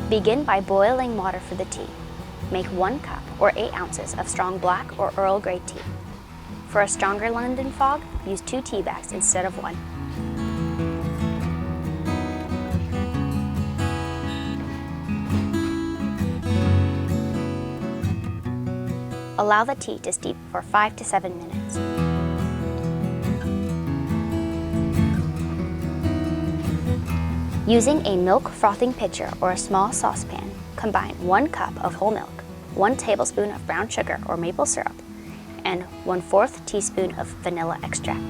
Begin by boiling water for the tea. Make 1 cup or 8 ounces of strong black or Earl Grey tea. For a stronger London fog, use 2 tea bags instead of 1. Allow the tea to steep for 5 to 7 minutes. Using a milk frothing pitcher or a small saucepan, combine 1 cup of whole milk, 1 tablespoon of brown sugar or maple syrup, and 1/4 teaspoon of vanilla extract.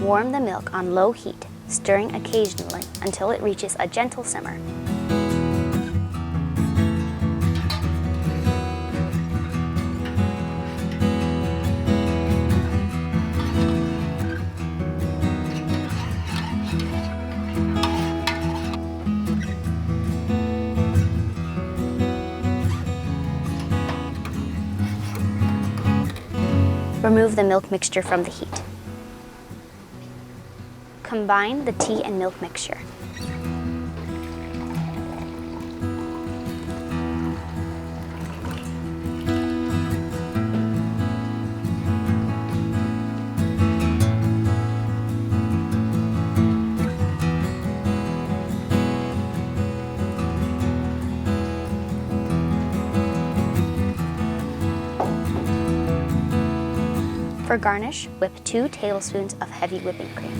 Warm the milk on low heat, stirring occasionally until it reaches a gentle simmer. Remove the milk mixture from the heat. Combine the tea and milk mixture. For garnish, whip 2 tablespoons of heavy whipping cream.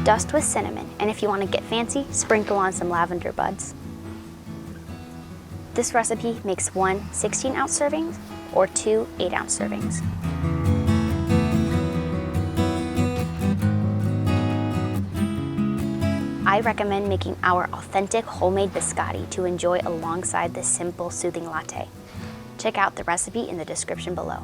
Dust with cinnamon, and if you want to get fancy, sprinkle on some lavender buds. This recipe makes 1 16-ounce serving or 2 8-ounce servings. I recommend making our authentic homemade biscotti to enjoy alongside this simple, soothing latte. Check out the recipe in the description below.